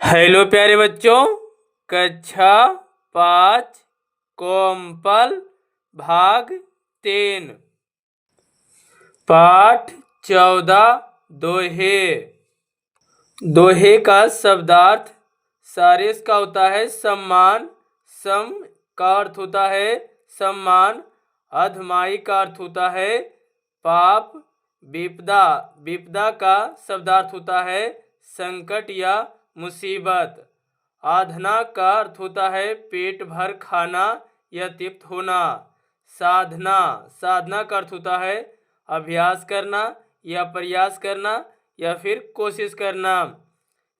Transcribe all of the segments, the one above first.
Hello प्यारे बच्चों, कक्षा 5 कोमपल भाग 3 पाठ 14 दोहे। दोहे का शब्दार्थ सारेस का होता है सम्मान, सम का अर्थ होता है सम्मान, अधमाई का अर्थ होता है पाप, विपदा, विपदा का शब्दार्थ होता है संकट या मुसीबत, आधना का अर्थ होता है पेट भर खाना या तृप्त होना, साधना, साधना का अर्थ होता है अभ्यास करना या प्रयास करना या फिर कोशिश करना,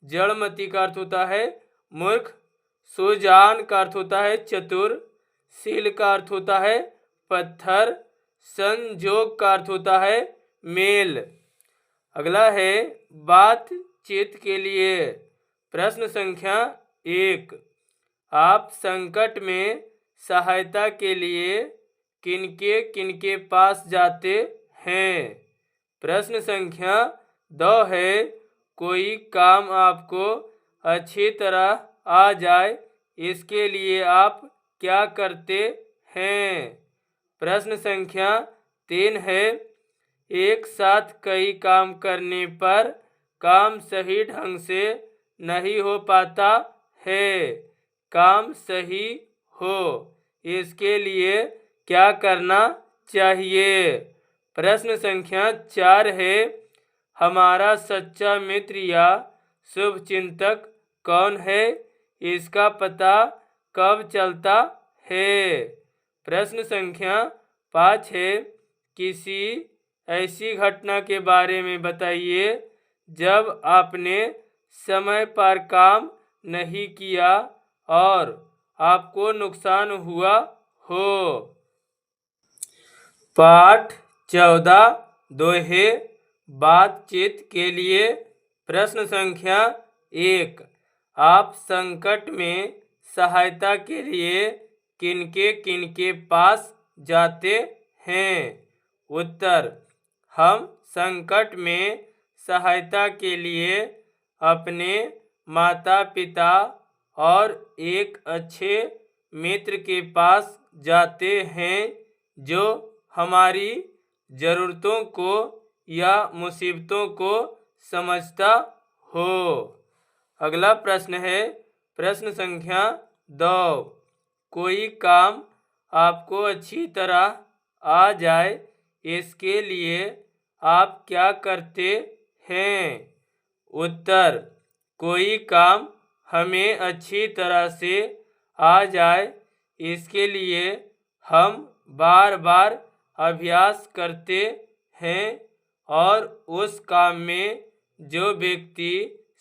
जड़मति का अर्थ होता है मूर्ख, सुजान का अर्थ होता है चतुर, शील का अर्थ होता है पत्थर, संजोग का अर्थ होता है मेल। अगला है बातचीत के लिए। प्रश्न संख्या 1, आप संकट में सहायता के लिए किनके किनके पास जाते हैं। प्रश्न संख्या 2 है, कोई काम आपको अच्छी तरह आ जाए इसके लिए आप क्या करते हैं। प्रश्न संख्या 3 है, एक साथ कई काम करने पर काम सही ढंग से नहीं हो पाता है, काम सही हो इसके लिए क्या करना चाहिए। प्रश्न संख्या 4 है, हमारा सच्चा मित्र या शुभ चिंतक कौन है, इसका पता कब चलता है। प्रश्न संख्या 5 है, किसी ऐसी घटना के बारे में बताइए जब आपने समय पर काम नहीं किया और आपको नुकसान हुआ हो। पाठ 14 दोहे बातचीत के लिए। प्रश्न संख्या 1, आप संकट में सहायता के लिए किनके किनके पास जाते हैं। उत्तर, हम संकट में सहायता के लिए अपने माता पिता और एक अच्छे मित्र के पास जाते हैं जो हमारी ज़रूरतों को या मुसीबतों को समझता हो। अगला प्रश्न है प्रश्न संख्या 2, कोई काम आपको अच्छी तरह आ जाए इसके लिए आप क्या करते हैं। उत्तर, कोई काम हमें अच्छी तरह से आ जाए इसके लिए हम बार बार अभ्यास करते हैं और उस काम में जो व्यक्ति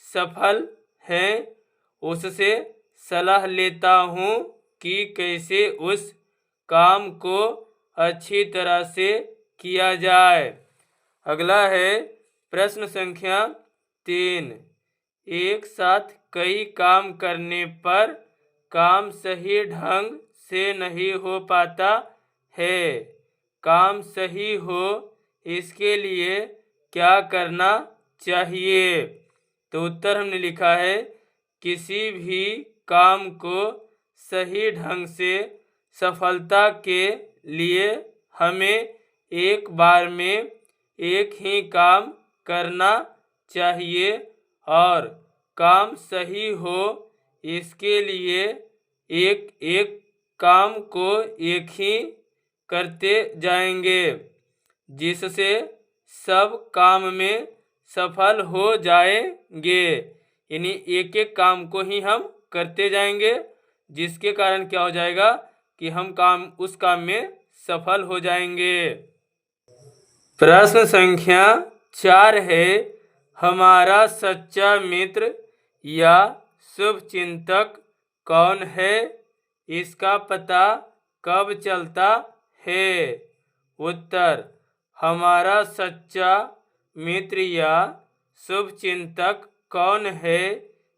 सफल है उससे सलाह लेता हूँ कि कैसे उस काम को अच्छी तरह से किया जाए। अगला है प्रश्न संख्या 3, एक साथ कई काम करने पर काम सही ढंग से नहीं हो पाता है, काम सही हो इसके लिए क्या करना चाहिए। तो उत्तर हमने लिखा है, किसी भी काम को सही ढंग से सफलता के लिए हमें एक बार में एक ही काम करना चाहिए और काम सही हो इसके लिए एक एक काम को एक ही करते जाएंगे जिससे सब काम में सफल हो जाएंगे। यानी एक एक काम को ही हम करते जाएंगे जिसके कारण क्या हो जाएगा कि हम उस काम में सफल हो जाएंगे। प्रश्न संख्या 4 है, हमारा सच्चा मित्र या शुभ चिंतक कौन है, इसका पता कब चलता है। उत्तर, हमारा सच्चा मित्र या शुभ चिंतक कौन है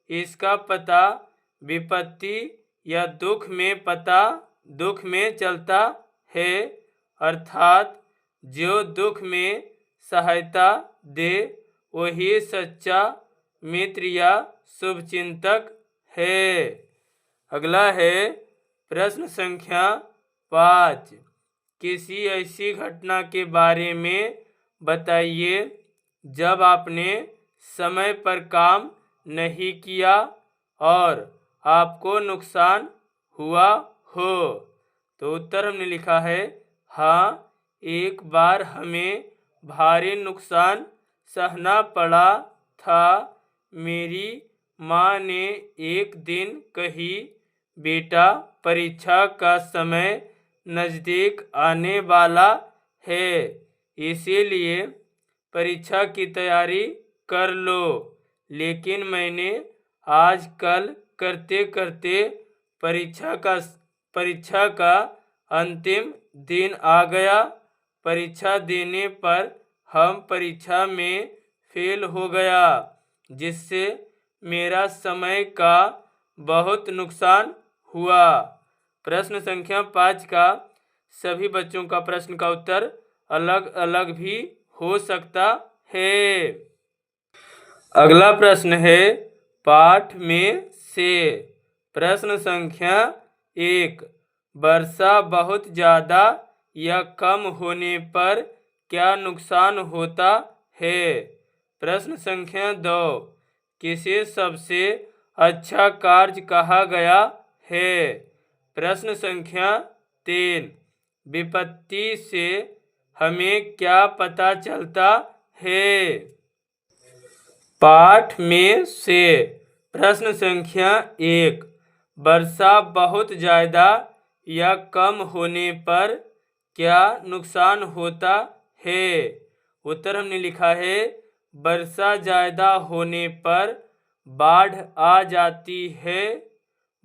इसका पता विपत्ति या दुख में चलता है, अर्थात जो दुख में सहायता दे वही सच्चा मित्र या शुभचिंतक है। अगला है प्रश्न संख्या 5। किसी ऐसी घटना के बारे में बताइए जब आपने समय पर काम नहीं किया और आपको नुकसान हुआ हो। तो उत्तर हमने लिखा है हाँ, एक बार हमें भारी नुकसान सहना पड़ा था। मेरी माँ ने एक दिन कही, बेटा परीक्षा का समय नज़दीक आने वाला है, इसीलिए परीक्षा की तैयारी कर लो। लेकिन मैंने आजकल करते करते परीक्षा का अंतिम दिन आ गया। परीक्षा देने पर हम परीक्षा में फेल हो गया, जिससे मेरा समय का बहुत नुकसान हुआ। प्रश्न संख्या 5 का सभी बच्चों का प्रश्न का उत्तर अलग अलग भी हो सकता है। अगला प्रश्न है पाठ में से प्रश्न संख्या 1। वर्षा बहुत ज़्यादा या कम होने पर क्या नुकसान होता है। प्रश्न संख्या 2। किसे सबसे अच्छा कार्य कहा गया है। प्रश्न संख्या 3। विपत्ति से हमें क्या पता चलता है। पाठ में से प्रश्न संख्या 1। वर्षा बहुत ज़्यादा या कम होने पर क्या नुकसान होता है। उत्तर हमने लिखा है वर्षा ज़्यादा होने पर बाढ़ आ जाती है।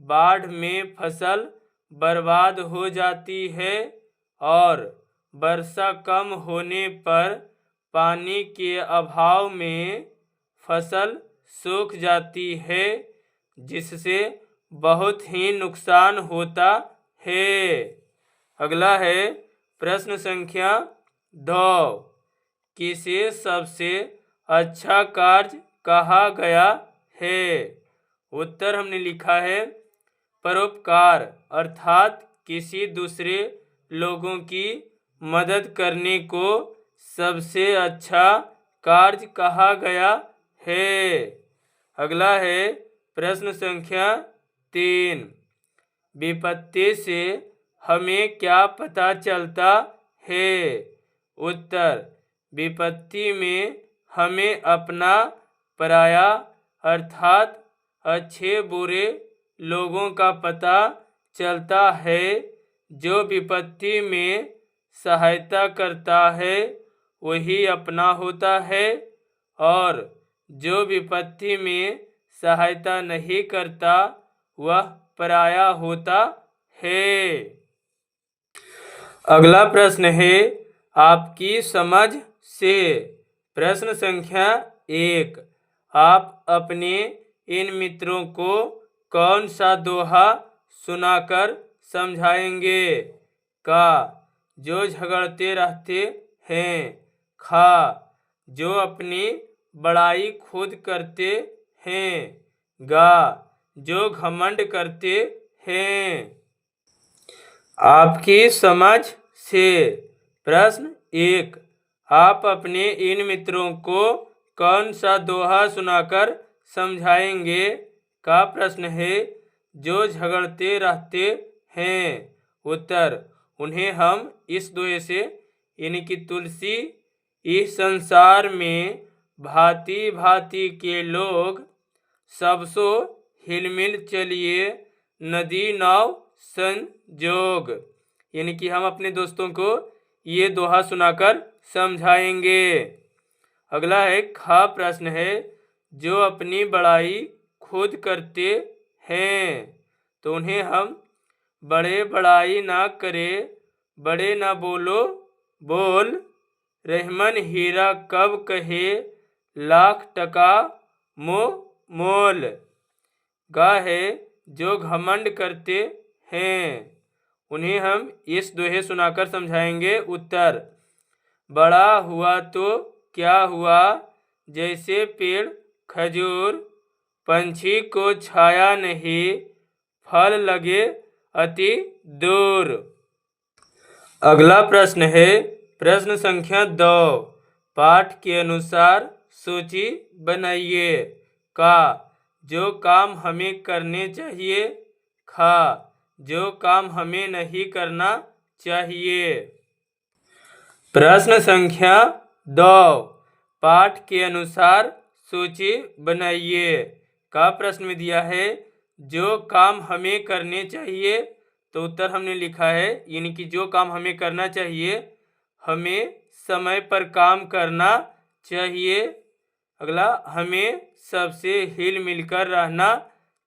बाढ़ में फसल बर्बाद हो जाती है और वर्षा कम होने पर पानी के अभाव में फसल सूख जाती है, जिससे बहुत ही नुकसान होता है। अगला है प्रश्न संख्या 2। किसे सबसे अच्छा कार्य कहा गया है। उत्तर हमने लिखा है परोपकार, अर्थात किसी दूसरे लोगों की मदद करने को सबसे अच्छा कार्य कहा गया है। अगला है प्रश्न संख्या 3। विपत्ति से हमें क्या पता चलता है। उत्तर विपत्ति में हमें अपना पराया अर्थात अच्छे बुरे लोगों का पता चलता है। जो विपत्ति में सहायता करता है वही अपना होता है और जो विपत्ति में सहायता नहीं करता वह पराया होता है। अगला प्रश्न है आपकी समझ से प्रश्न संख्या 1। आप अपने इन मित्रों को कौन सा दोहा सुनाकर समझाएंगे। का जो झगड़ते रहते हैं। खा जो अपनी बड़ाई खुद करते हैं। गा जो घमंड करते हैं। आपकी समझ से प्रश्न 1। आप अपने इन मित्रों को कौन सा दोहा सुनाकर समझाएंगे। का प्रश्न है जो झगड़ते रहते हैं। उत्तर उन्हें हम इस दोहे से यानी कि तुलसी, इस संसार में भांति भांति के लोग, सबसो हिलमिल चलिए नदी नाव संजोग, यानी कि हम अपने दोस्तों को ये दोहा सुनाकर समझाएंगे। अगला है खा प्रश्न है जो अपनी बड़ाई खुद करते हैं। तो उन्हें हम बड़े बड़ाई ना करे, बड़े ना बोलो बोल, रहमन हीरा कब कहे, लाख टका मोल। गा है जो घमंड करते हैं। उन्हें हम इस दोहे सुनाकर समझाएंगे। उत्तर बड़ा हुआ तो क्या हुआ, जैसे पेड़ खजूर, पंछी को छाया नहीं, फल लगे अति दूर। अगला प्रश्न है प्रश्न संख्या 2। पाठ के अनुसार सूची बनाइए। का, जो काम हमें करने चाहिए। खा, जो काम हमें नहीं करना चाहिए। प्रश्न संख्या 2। पाठ के अनुसार सूची बनाइए। का प्रश्न में दिया है जो काम हमें करने चाहिए, तो उत्तर हमने लिखा है यानी कि जो काम हमें करना चाहिए, हमें समय पर काम करना चाहिए। अगला, हमें सबसे हिल मिलकर रहना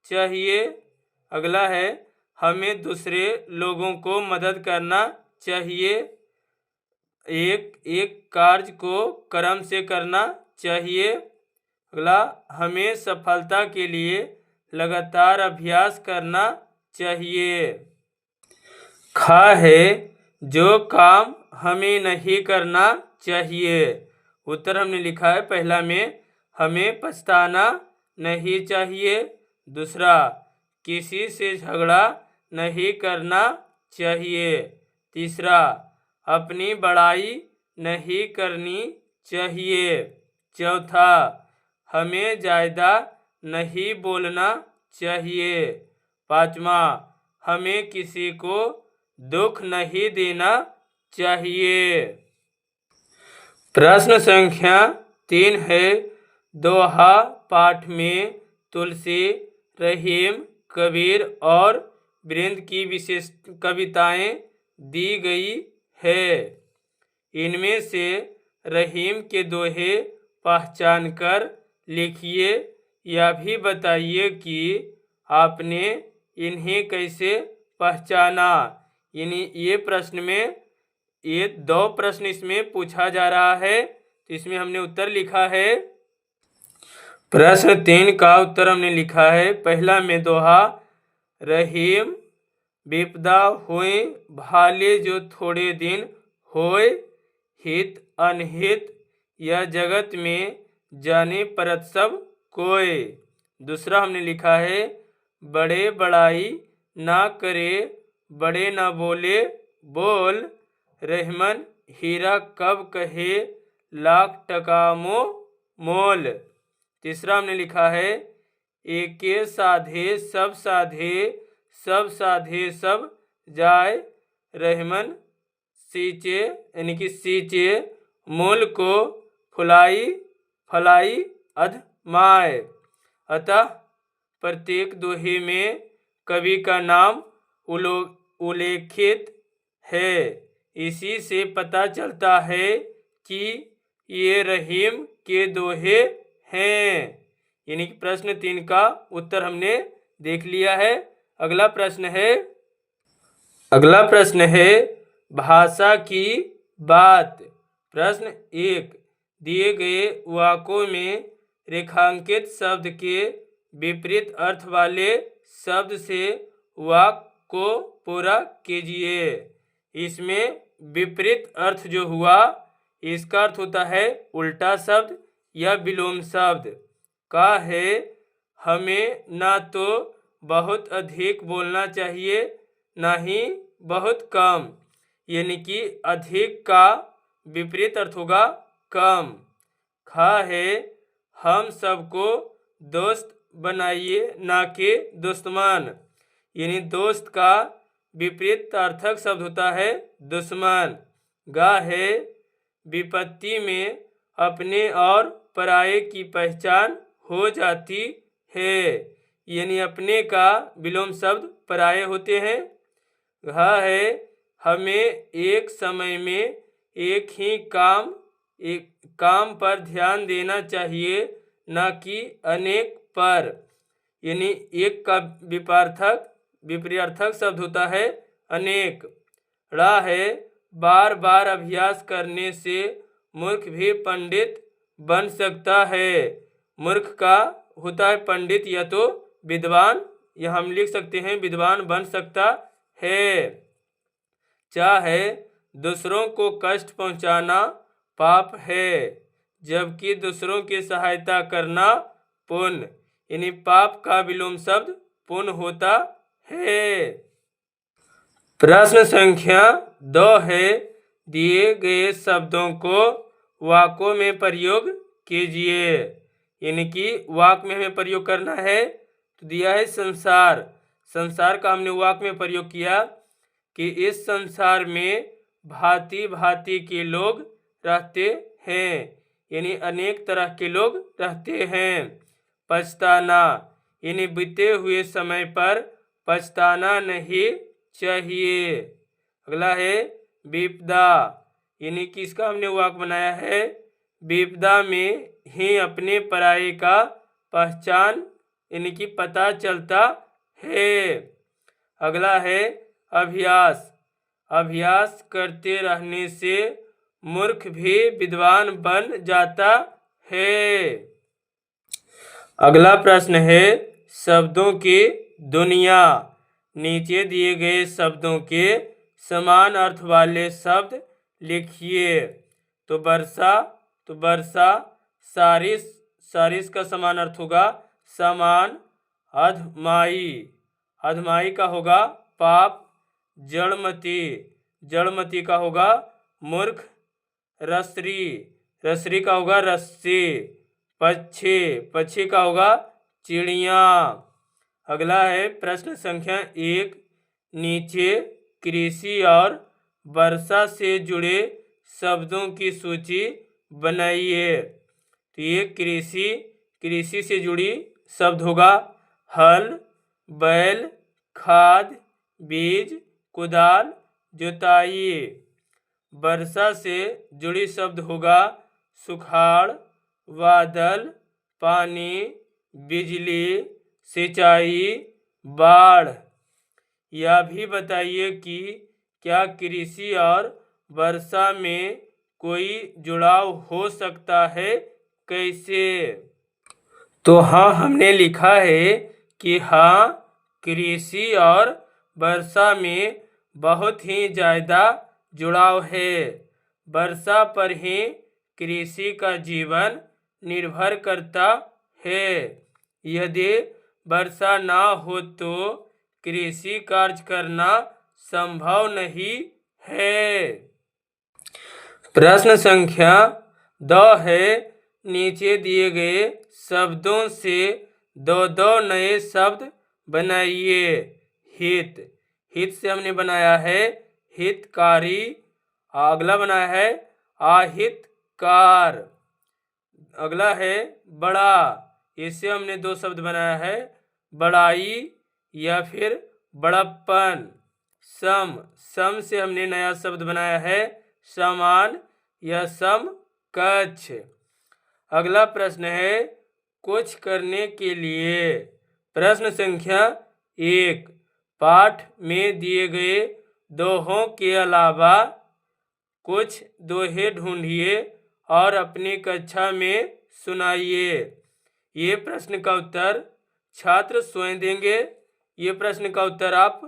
चाहिए। अगला है हमें दूसरे लोगों को मदद करना चाहिए। एक कार्य को क्रम से करना चाहिए। अगला, हमें सफलता के लिए लगातार अभ्यास करना चाहिए। खा है जो काम हमें नहीं करना चाहिए। उत्तर हमने लिखा है पहला में हमें पछताना नहीं चाहिए। दूसरा, किसी से झगड़ा नहीं करना चाहिए। तीसरा, अपनी बड़ाई नहीं करनी चाहिए। चौथा, हमें ज़्यादा नहीं बोलना चाहिए। पाँचवा, हमें किसी को दुख नहीं देना चाहिए। प्रश्न संख्या 3 है दोहा पाठ में तुलसी, रहीम, कबीर और वृंद की विशेष कविताएं दी गई है। इनमें से रहीम के दोहे पहचान कर लिखिए। यह भी बताइए कि आपने इन्हें कैसे पहचाना। यानी ये प्रश्न में ये 2 प्रश्न इसमें पूछा जा रहा है, तो इसमें हमने उत्तर लिखा है। प्रश्न 3 का उत्तर हमने लिखा है पहला में दोहा, रहीम विपदा होए भाले जो थोड़े दिन होए, हित अनहित यह जगत में जाने परत सब कोय। दूसरा हमने लिखा है बड़े बड़ाई ना करे, बड़े ना बोले बोल, रहमन हीरा कब कहे लाख टका मोल। तीसरा हमने लिखा है एके साधे सब साधे, सब साधे सब जाए, रहमन सींचे यानी कि सींचे मूल को फलाई अधमाए। अतः प्रत्येक दोहे में कवि का नाम उल्लेखित है। इसी से पता चलता है कि ये रहीम के दोहे हैं। यानी कि प्रश्न 3 का उत्तर हमने देख लिया है। अगला प्रश्न है भाषा की बात। प्रश्न 1, दिए गए वाक्यों में रेखांकित शब्द के विपरीत अर्थ वाले शब्द से वाक्य को पूरा कीजिए। इसमें विपरीत अर्थ जो हुआ, इसका अर्थ होता है उल्टा शब्द या विलोम शब्द। का है हमें ना तो बहुत अधिक बोलना चाहिए, ना ही बहुत कम। यानी कि अधिक का विपरीत अर्थ होगा कम। खा है हम सबको दोस्त बनाइए ना कि दुश्मन। यानी दोस्त का विपरीत अर्थक शब्द होता है दुश्मन। गा है विपत्ति में अपने और पराये की पहचान हो जाती है। यानी अपने का विलोम शब्द पराये होते हैं। घा है हमें एक समय में एक ही काम पर ध्यान देना चाहिए, न कि अनेक पर। यानी एक का विपरीर्थक शब्द होता है अनेक। ड़ा है बार बार अभ्यास करने से मूर्ख भी पंडित बन सकता है। मूर्ख का होता है पंडित या तो विद्वान, या हम लिख सकते हैं विद्वान बन सकता है। चाहे दूसरों को कष्ट पहुंचाना पाप है, जबकि दूसरों की सहायता करना पुण्य। यानी पाप का विलोम शब्द पुण्य होता है। प्रश्न संख्या 2 है, दिए गए शब्दों को वाक्यों में प्रयोग कीजिए। यानी कि वाक्य में हमें प्रयोग करना है। तो दिया है संसार, संसार का हमने वाक्य में प्रयोग किया कि इस संसार में भांति भांति के लोग रहते हैं, यानी अनेक तरह के लोग रहते हैं। पछताना, यानी बीते हुए समय पर पछताना नहीं चाहिए। अगला है विपदा, यानी कि इसका हमने वाक्य बनाया है, विपदा में ही अपने पराये का पहचान यानी कि पता चलता है। अगला है अभ्यास, अभ्यास करते रहने से मूर्ख भी विद्वान बन जाता है। अगला प्रश्न है शब्दों की दुनिया। नीचे दिए गए शब्दों के समान अर्थ वाले शब्द लिखिए। तो वर्षा, सारिस, सारिस का समान अर्थ होगा समान। अधमाई, अधमाई का होगा पाप। जड़मती, जड़मती का होगा मूर्ख। रसरी, रसरी का होगा रस्सी। पक्षी, पक्षी का होगा चिड़िया। अगला है प्रश्न संख्या 1, नीचे कृषि और वर्षा से जुड़े शब्दों की सूची बनाइए। तो ये कृषि, कृषि से जुड़ी शब्द होगा हल, बैल, खाद, बीज, कुदाल, जुताई। वर्षा से जुड़ी शब्द होगा सुखाड़, बादल, पानी, बिजली, सिंचाई, बाढ़। यह भी बताइए कि क्या कृषि और वर्षा में कोई जुड़ाव हो सकता है, कैसे? तो हाँ, हमने लिखा है कि हाँ, कृषि और वर्षा में बहुत ही ज़्यादा जुड़ाव है। वर्षा पर ही कृषि का जीवन निर्भर करता है। यदि वर्षा ना हो तो कृषि कार्य करना संभव नहीं है। प्रश्न संख्या 2 है, नीचे दिए गए शब्दों से दो नए शब्द बनाइए। हित, हित से हमने बनाया है हितकारी। अगला बनाया है आहितकार। अगला है बड़ा, इससे हमने 2 शब्द बनाया है बड़ाई या फिर बड़प्पन। सम, सम से हमने नया शब्द बनाया है समान या समकक्ष। अगला प्रश्न है कुछ करने के लिए। प्रश्न संख्या 1, पाठ में दिए गए दोहों के अलावा कुछ दोहे ढूंढिए और अपनी कक्षा में सुनाइए। ये प्रश्न का उत्तर छात्र स्वयं देंगे। ये प्रश्न का उत्तर आप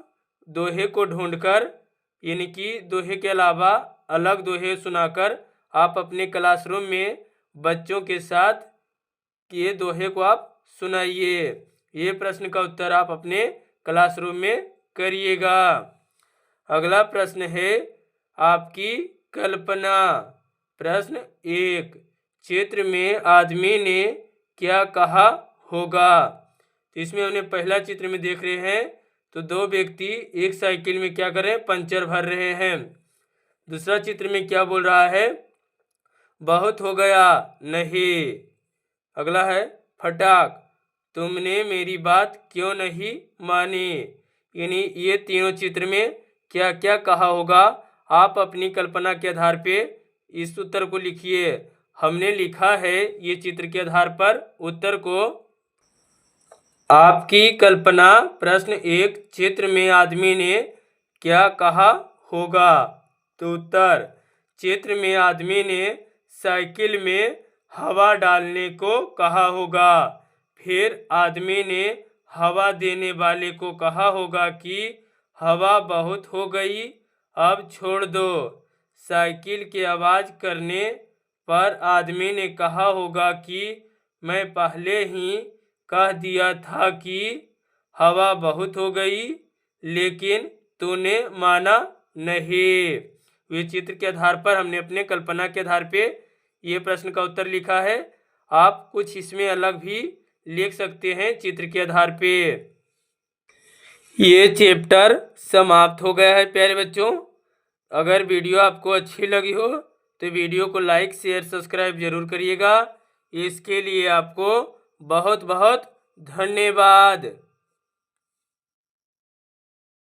दोहे को ढूंढकर यानी कि दोहे के अलावा अलग दोहे सुनाकर आप अपने क्लासरूम में बच्चों के साथ ये दोहे को आप सुनाइए। ये प्रश्न का उत्तर आप अपने क्लासरूम में करिएगा। अगला प्रश्न है आपकी कल्पना। प्रश्न 1, चित्र में आदमी ने क्या कहा होगा। तो इसमें हमने पहला चित्र में देख रहे हैं तो 2 व्यक्ति एक साइकिल में क्या कर रहे हैं, पंचर भर रहे हैं। दूसरा चित्र में क्या बोल रहा है, बहुत हो गया नहीं। अगला है फटाक, तुमने मेरी बात क्यों नहीं मानी। यानी ये तीनों चित्र में क्या क्या कहा होगा, आप अपनी कल्पना के आधार पे इस उत्तर को लिखिए। हमने लिखा है ये चित्र के आधार पर उत्तर को। आपकी कल्पना। प्रश्न 1, चित्र में आदमी ने क्या कहा होगा। तो उत्तर, चित्र में आदमी ने साइकिल में हवा डालने को कहा होगा। फिर आदमी ने हवा देने वाले को कहा होगा कि हवा बहुत हो गई, अब छोड़ दो। साइकिल की आवाज़ करने पर आदमी ने कहा होगा कि मैं पहले ही कह दिया था कि हवा बहुत हो गई, लेकिन तूने माना नहीं। विचित्र के आधार पर हमने अपने कल्पना के आधार पे ये प्रश्न का उत्तर लिखा है। आप कुछ इसमें अलग भी लिख सकते हैं चित्र के आधार पे। ये चैप्टर समाप्त हो गया है प्यारे बच्चों। अगर वीडियो आपको अच्छी लगी हो तो वीडियो को लाइक शेयर सब्सक्राइब जरूर करिएगा। इसके लिए आपको बहुत बहुत धन्यवाद।